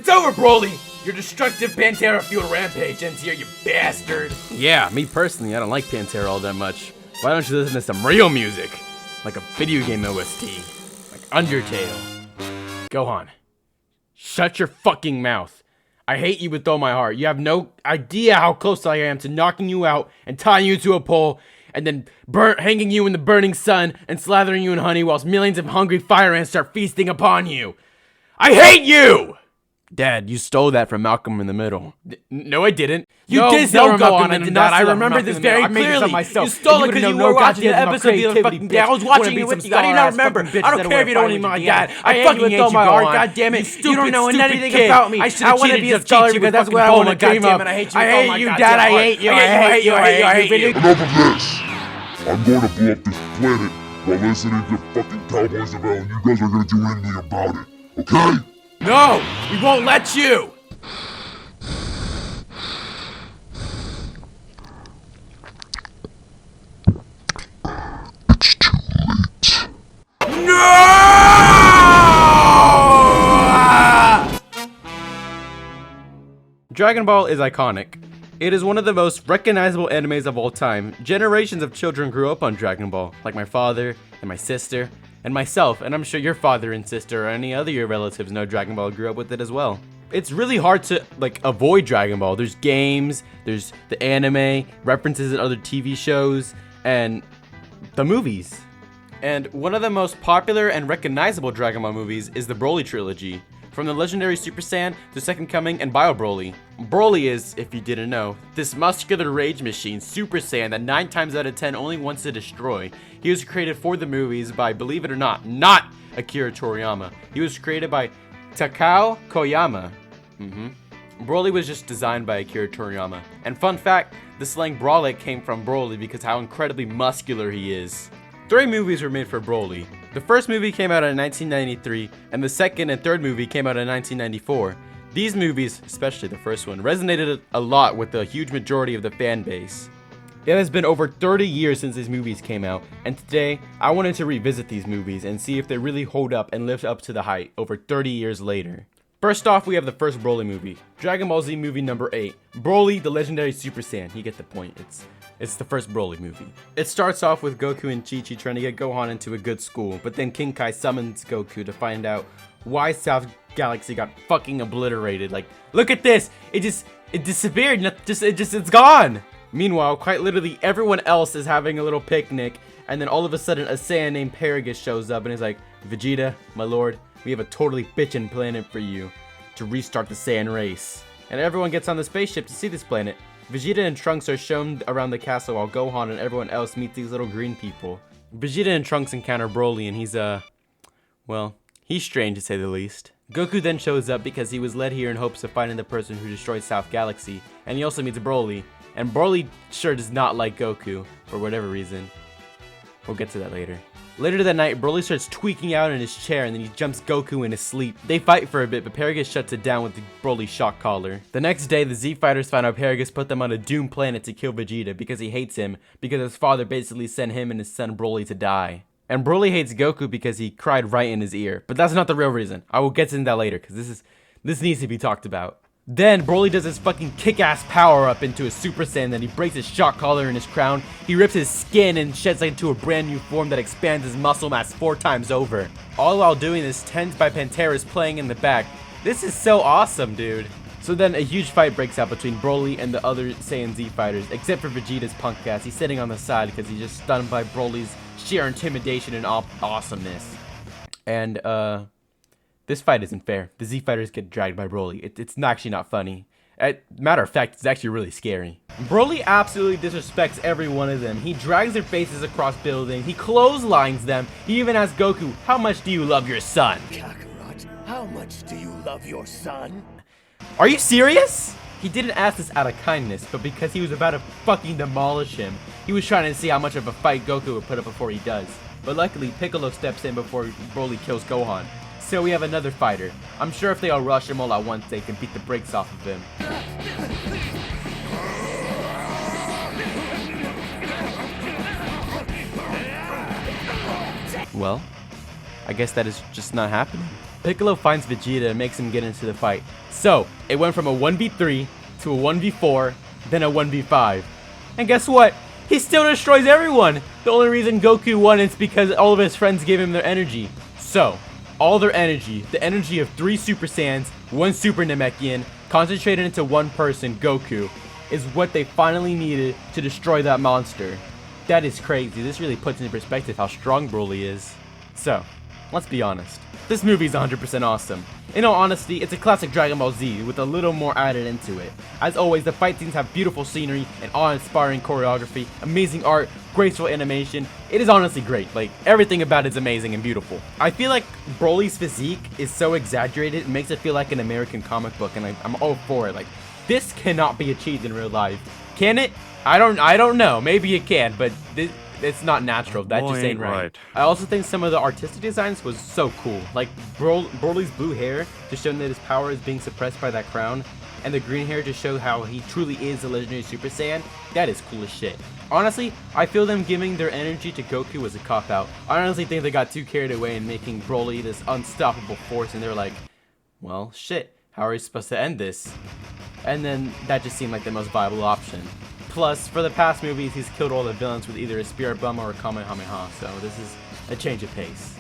It's over, Broly! Your destructive Pantera-fueled rampage ends here, you bastard! Yeah, me personally, I don't like Pantera all that much. Why don't you listen to some real music? Like a video game OST. Like Undertale. Gohan, shut your fucking mouth. I hate you with all my heart. You have no idea how close I am to knocking you out and tying you to a pole and then hanging you in the burning sun and slathering you in honey whilst millions of hungry fire ants start feasting upon you. I hate you! Dad, you stole that from Malcolm in the Middle. No, I didn't. You did steal from Malcolm in the Middle. I remember this very clearly. You stole it because you were watching the episode the other fucking day. I was watching it with you. How do you not remember? I don't care if you don't even my dad. I fucking hate you, Gohan. God damn it. You don't know anything about me. I want to be a scholar because that's what I want to dream of. I hate you, Dad. I hate you. I hate you. I hate you. Enough of this. I'm going to blow up this planet while listening to fucking Cowboys of Hell, and you guys are going to do anything about it. Okay? No! We won't let you! It's too late. No! Dragon Ball is iconic. It is one of the most recognizable animes of all time. Generations of children grew up on Dragon Ball, like my father and my sister and myself, and I'm sure your father and sister or any other your relatives know Dragon Ball, grew up with it as well. It's really hard to avoid Dragon Ball. There's games, there's the anime, references in other TV shows, and the movies. And one of the most popular and recognizable Dragon Ball movies is the Broly trilogy. From the legendary Super Saiyan to Second Coming and Bio Broly. Broly is, if you didn't know, this muscular rage machine, Super Saiyan, that 9 times out of 10 only wants to destroy. He was created for the movies by, believe it or not Akira Toriyama. He was created by Takao Koyama. Broly was just designed by Akira Toriyama. And fun fact, the slang Brolic came from Broly because how incredibly muscular he is. 3 movies were made for Broly. The first movie came out in 1993, and the second and third movie came out in 1994. These movies, especially the first one, resonated a lot with the huge majority of the fan base. It has been over 30 years since these movies came out, and today, I wanted to revisit these movies and see if they really hold up and live up to the hype over 30 years later. First off, we have the first Broly movie, Dragon Ball Z movie number 8, Broly the Legendary Super Saiyan. You get the point, it's the first Broly movie. It starts off with Goku and Chi-Chi trying to get Gohan into a good school, but then King Kai summons Goku to find out why South Galaxy got fucking obliterated. Like, look at this! It disappeared, it's gone! Meanwhile, quite literally everyone else is having a little picnic, and then all of a sudden a Saiyan named Paragus shows up and is like, Vegeta, my lord, we have a totally bitchin' planet for you to restart the Saiyan race. And everyone gets on the spaceship to see this planet. Vegeta and Trunks are shown around the castle while Gohan and everyone else meet these little green people. Vegeta and Trunks encounter Broly and he's strange to say the least. Goku then shows up because he was led here in hopes of finding the person who destroyed South Galaxy, and he also meets Broly. And Broly sure does not like Goku, for whatever reason. We'll get to that later. Later that night, Broly starts tweaking out in his chair and then he jumps Goku in his sleep. They fight for a bit, but Paragus shuts it down with the Broly shock collar. The next day, the Z Fighters find out Paragus put them on a doomed planet to kill Vegeta because he hates him, because his father basically sent him and his son Broly to die. And Broly hates Goku because he cried right in his ear. But that's not the real reason. I will get into that later, because this needs to be talked about. Then, Broly does his fucking kick-ass power-up into a Super Saiyan, then he breaks his shock collar and his crown, he rips his skin and sheds into a brand new form that expands his muscle mass 4 times over. All while doing this, Tens by Pantera is playing in the back. This is so awesome, dude. So then, a huge fight breaks out between Broly and the other Saiyan Z fighters, except for Vegeta's punk ass. He's sitting on the side because he's just stunned by Broly's sheer intimidation and awesomeness. And, this fight isn't fair. The Z fighters get dragged by Broly. It's actually not funny. Matter of fact, it's actually really scary. Broly absolutely disrespects every one of them. He drags their faces across buildings. He clotheslines them. He even asks Goku, how much do you love your son? Kakarot, how much do you love your son? Are you serious? He didn't ask this out of kindness, but because he was about to fucking demolish him. He was trying to see how much of a fight Goku would put up before he does. But luckily, Piccolo steps in before Broly kills Gohan. So we have another fighter. I'm sure if they all rush him all at once, they can beat the brakes off of him. Well, I guess that is just not happening. Piccolo finds Vegeta and makes him get into the fight. So, it went from a 1v3 to a 1v4, then a 1v5. And guess what? He still destroys everyone! The only reason Goku won is because all of his friends gave him their energy. So, all their energy, the energy of 3 Super Saiyans, 1 Super Namekian, concentrated into one person, Goku, is what they finally needed to destroy that monster. That is crazy. This really puts into perspective how strong Broly is. So, let's be honest. This movie is 100% awesome. In all honesty, it's a classic Dragon Ball Z with a little more added into it. As always, the fight scenes have beautiful scenery and awe-inspiring choreography, amazing art, graceful animation. It is honestly great. Like, everything about it is amazing and beautiful. I feel like Broly's physique is so exaggerated, it makes it feel like an American comic book, and I'm all for it. Like, this cannot be achieved in real life. Can it? I don't know. Maybe it can, but it's not natural. That just ain't right. I also think some of the artistic designs was so cool. Like Broly's blue hair just showing that his power is being suppressed by that crown, and the green hair just show how he truly is a legendary Super Saiyan. That is cool as shit. Honestly, I feel them giving their energy to Goku was a cop-out. I honestly think they got too carried away in making Broly this unstoppable force, and they're like, well, shit, how are we supposed to end this? And then that just seemed like the most viable option. Plus, for the past movies, he's killed all the villains with either a Spirit Bomb or a Kamehameha, so this is a change of pace.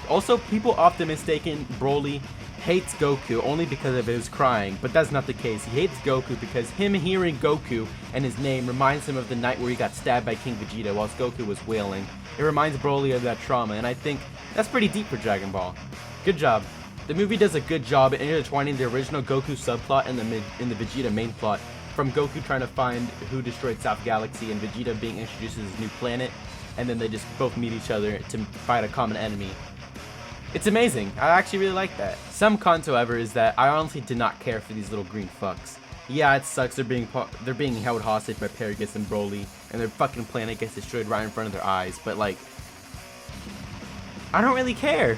Also, people often mistaken Broly hates Goku only because of his crying, but that's not the case. He hates Goku because him hearing Goku and his name reminds him of the night where he got stabbed by King Vegeta whilst Goku was wailing. It reminds Broly of that trauma, and I think that's pretty deep for Dragon Ball. Good job. The movie does a good job at intertwining the original Goku subplot and the Vegeta main plot, from Goku trying to find who destroyed South Galaxy and Vegeta being introduced to his new planet, and then they just both meet each other to fight a common enemy. It's amazing. I actually really like that. Some cons, however, is that I honestly did not care for these little green fucks. Yeah, it sucks they're being held hostage by Paragus and Broly, and their fucking planet gets destroyed right in front of their eyes, but like, I don't really care.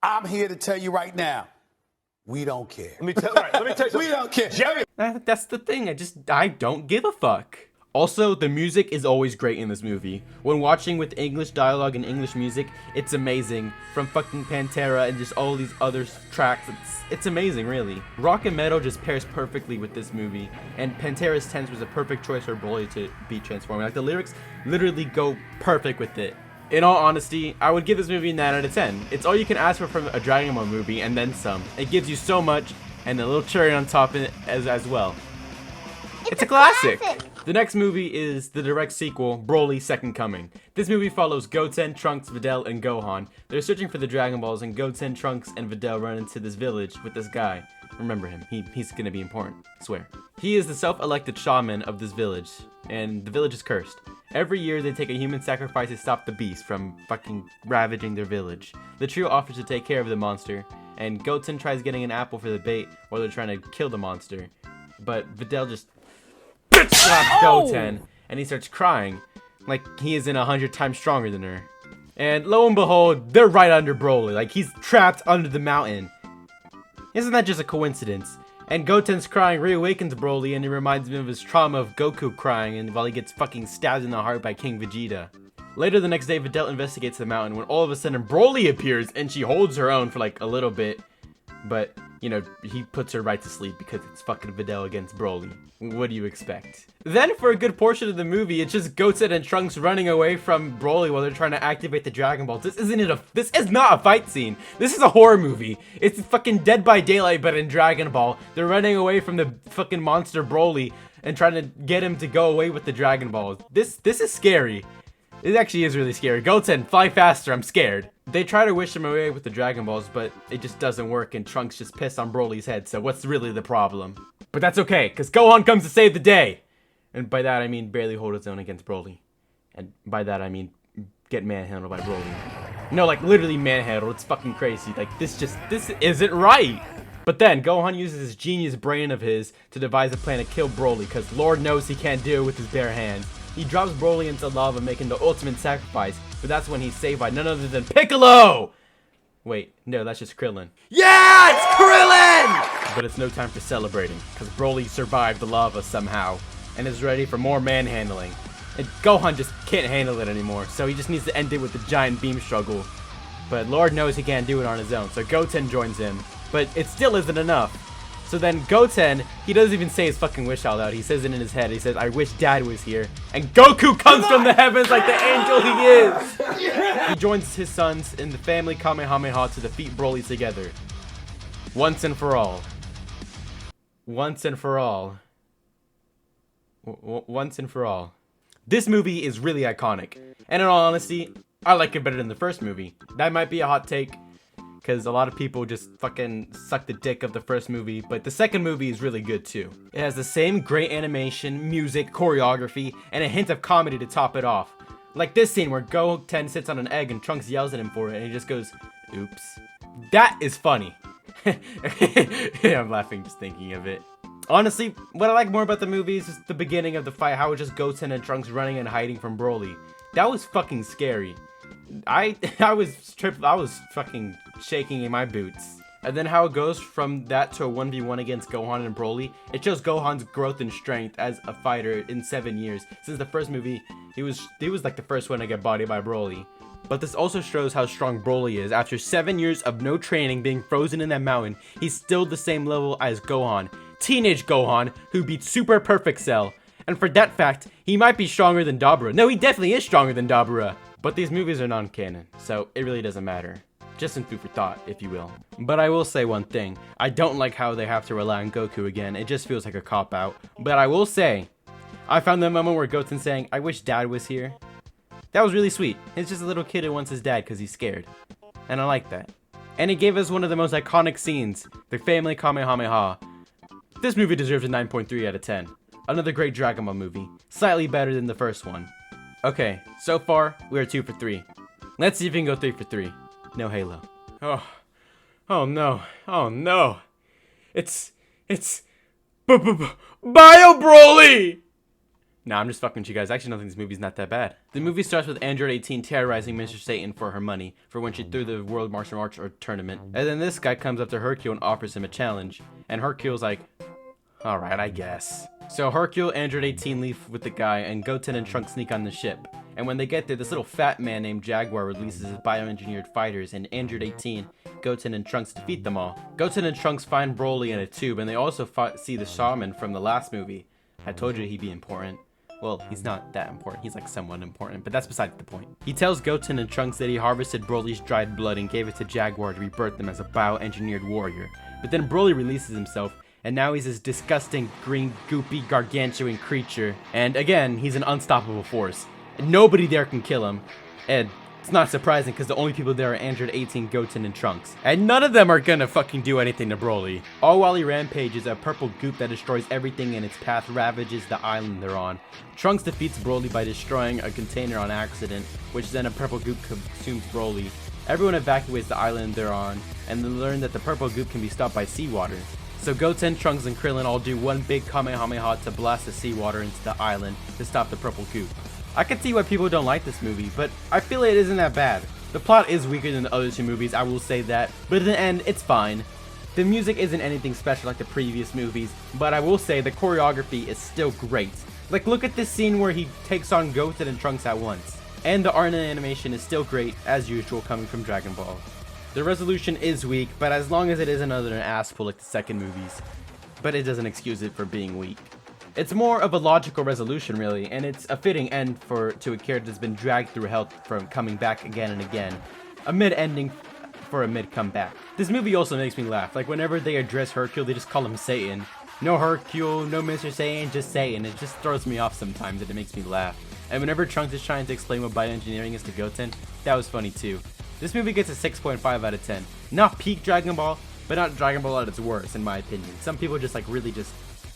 I'm here to tell you right now, we don't care. Let me tell you something. We don't care. Jerry. That's the thing. I don't give a fuck. Also, the music is always great in this movie. When watching with English dialogue and English music, it's amazing. From fucking Pantera and just all these other tracks, it's amazing, really. Rock and metal just pairs perfectly with this movie, and Pantera's Tense was a perfect choice for Broly to be transforming. Like, the lyrics literally go perfect with it. In all honesty, I would give this movie a 9 out of 10. It's all you can ask for from a Dragon Ball movie, and then some. It gives you so much, and a little cherry on top of it as well. It's a classic! The next movie is the direct sequel, Broly Second Coming. This movie follows Goten, Trunks, Videl, and Gohan. They're searching for the Dragon Balls, and Goten, Trunks, and Videl run into this village with this guy. Remember him, he's gonna be important, I swear. He is the self-elected shaman of this village, and the village is cursed. Every year they take a human sacrifice to stop the beast from fucking ravaging their village. The trio offers to take care of the monster, and Goten tries getting an apple for the bait while they're trying to kill the monster. But Videl just bitch slaps Goten, and he starts crying like he isn't 100 times stronger than her. And lo and behold, they're right under Broly, like he's trapped under the mountain. Isn't that just a coincidence? And Goten's crying reawakens Broly, and it reminds me of his trauma of Goku crying and while he gets fucking stabbed in the heart by King Vegeta. Later the next day, Videl investigates the mountain when all of a sudden Broly appears, and she holds her own for like a little bit. But, you know, he puts her right to sleep because it's fucking Videl against Broly. What do you expect? Then for a good portion of the movie, it's just Goten and Trunks running away from Broly while they're trying to activate the Dragon Balls. This is not a fight scene. This is a horror movie. It's fucking Dead by Daylight, but in Dragon Ball. They're running away from the fucking monster Broly and trying to get him to go away with the Dragon Balls. This is scary. It actually is really scary. Goten, fly faster, I'm scared. They try to wish him away with the Dragon Balls, but it just doesn't work, and Trunks just pissed on Broly's head, so what's really the problem? But that's okay, because Gohan comes to save the day! And by that I mean barely hold his own against Broly. And by that I mean get manhandled by Broly. No, like literally manhandled, it's fucking crazy. Like this isn't right! But then, Gohan uses his genius brain of his to devise a plan to kill Broly, because Lord knows he can't do it with his bare hands. He drops Broly into lava, making the ultimate sacrifice, but that's when he's saved by none other than Piccolo! Wait, no, that's just Krillin. Yeah, it's Krillin! But it's no time for celebrating, because Broly survived the lava somehow, and is ready for more manhandling. And Gohan just can't handle it anymore, so he just needs to end it with a giant beam struggle. but Lord knows he can't do it on his own, so Goten joins him, but it still isn't enough. So then Goten, he doesn't even say his fucking wish out loud. He says it in his head. He says, I wish Dad was here. And Goku comes from the heavens like the angel he is. He joins his sons in the family Kamehameha to defeat Broly together. Once and for all. Once and for all. Once and for all. This movie is really iconic. And in all honesty, I like it better than the first movie. That might be a hot take, because a lot of people just fucking suck the dick of the first movie, but the second movie is really good too. It has the same great animation, music, choreography, and a hint of comedy to top it off. Like this scene where Goten sits on an egg and Trunks yells at him for it, and he just goes, oops. That is funny. I'm laughing just thinking of it. Honestly, what I like more about the movie is just the beginning of the fight, how it's just Goten and Trunks running and hiding from Broly. That was fucking scary. I was fucking shaking in my boots. And then how it goes from that to a 1v1 against Gohan and Broly, it shows Gohan's growth and strength as a fighter in 7 years. Since the first movie, he was like the first one to get bodied by Broly. But this also shows how strong Broly is. After 7 years of no training, being frozen in that mountain, he's still the same level as Gohan. Teenage Gohan, who beat Super Perfect Cell. And for that fact, he might be stronger than Dabura. No, he definitely is stronger than Dabura. But these movies are non-canon, so it really doesn't matter. Just some food for thought, if you will. But I will say one thing. I don't like how they have to rely on Goku again. It just feels like a cop-out. But I will say, I found the moment where Goten's saying, I wish Dad was here. That was really sweet. It's just a little kid who wants his dad because he's scared. And I like that. And it gave us one of the most iconic scenes, the family Kamehameha. This movie deserves a 9.3 out of 10. Another great Dragon Ball movie. Slightly better than the first one. Okay, so far, we are 2 for 3. Let's see if we can go 3 for 3. No Halo. Oh no. Oh no. It's Bio Broly! Nah, I'm just fucking with you guys. Actually, I don't think this movie's not that bad. The movie starts with Android 18 terrorizing Mr. Satan for her money, for when she threw the World Martial Arts tournament. And then this guy comes up to Hercule and offers him a challenge. And Hercule's like, alright, I guess. So Hercule, Android 18 leave with the guy, and Goten and Trunks sneak on the ship. And when they get there, this little fat man named Jaguar releases his bioengineered fighters, and Android 18, Goten and Trunks defeat them all. Goten and Trunks find Broly in a tube, and they also see the shaman from the last movie. I told you he'd be important. Well, he's not that important. He's like somewhat important, but that's besides the point. He tells Goten and Trunks that he harvested Broly's dried blood and gave it to Jaguar to rebirth them as a bioengineered warrior. But then Broly releases himself, and now he's this disgusting, green, goopy, gargantuan creature. And again, he's an unstoppable force. And nobody there can kill him. And it's not surprising because the only people there are Android 18, Goten, and Trunks. And none of them are gonna fucking do anything to Broly. All while he rampages, a purple goop that destroys everything in its path ravages the island they're on. Trunks defeats Broly by destroying a container on accident, which then a purple goop consumes Broly. Everyone evacuates the island they're on, and they learn that the purple goop can be stopped by seawater. So Goten, Trunks, and Krillin all do one big Kamehameha to blast the seawater into the island to stop the purple goop. I can see why people don't like this movie, but I feel it isn't that bad. The plot is weaker than the other two movies, I will say that, but in the end, it's fine. The music isn't anything special like the previous movies, but I will say the choreography is still great. Like, look at this scene where he takes on Goten and Trunks at once. And the art and animation is still great, as usual, coming from Dragon Ball. The resolution is weak, but as long as it isn't another ass pull like the second movies. But it doesn't excuse it for being weak. It's more of a logical resolution, really, and it's a fitting end to a character that's been dragged through hell from coming back again and again. A mid-ending for a mid-comeback. This movie also makes me laugh. Like, whenever they address Hercule, they just call him Satan. No Hercule, no Mr. Satan, just Satan. It just throws me off sometimes, and it makes me laugh. And whenever Trunks is trying to explain what bioengineering is to Goten, that was funny too. This movie gets a 6.5 out of 10. Not peak Dragon Ball, but not Dragon Ball at its worst, in my opinion. Some people just really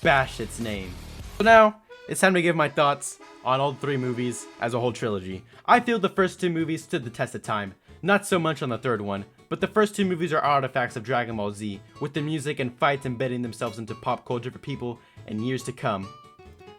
bash its name. So now, it's time to give my thoughts on all 3 movies as a whole trilogy. I feel the first 2 movies stood the test of time. Not so much on the third one, but the first 2 movies are artifacts of Dragon Ball Z, with the music and fights embedding themselves into pop culture for people in years to come.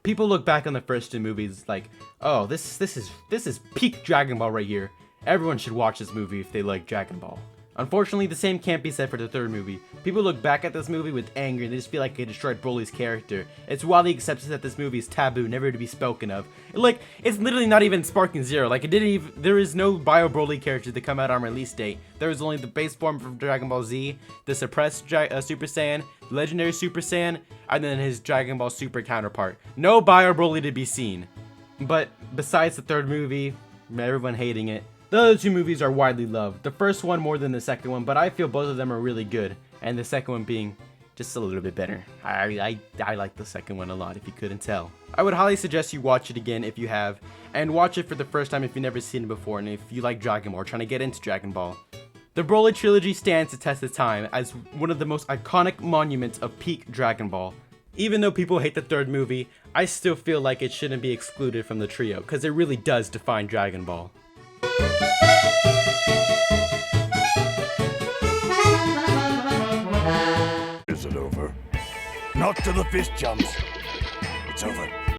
People look back on the first 2 movies like, oh, this is peak Dragon Ball right here. Everyone should watch this movie if they like Dragon Ball. Unfortunately, the same can't be said for the third movie. People look back at this movie with anger and they just feel like it destroyed Broly's character. It's widely accepted that this movie is taboo, never to be spoken of. It's literally not even sparking zero. There is no Bio Broly character to come out on release date. There is only the base form from Dragon Ball Z, the suppressed Super Saiyan, the legendary Super Saiyan, and then his Dragon Ball Super counterpart. No Bio Broly to be seen. But besides the third movie, everyone hating it, the other two movies are widely loved. The first one more than the second one, but I feel both of them are really good. And the second one being just a little bit better. I like the second one a lot, if you couldn't tell. I would highly suggest you watch it again if you have, and watch it for the first time if you've never seen it before, and if you like Dragon Ball or trying to get into Dragon Ball. The Broly Trilogy stands the test of time as one of the most iconic monuments of peak Dragon Ball. Even though people hate the third movie, I still feel like it shouldn't be excluded from the trio, because it really does define Dragon Ball. Is it over? Not to the fist jumps. It's over.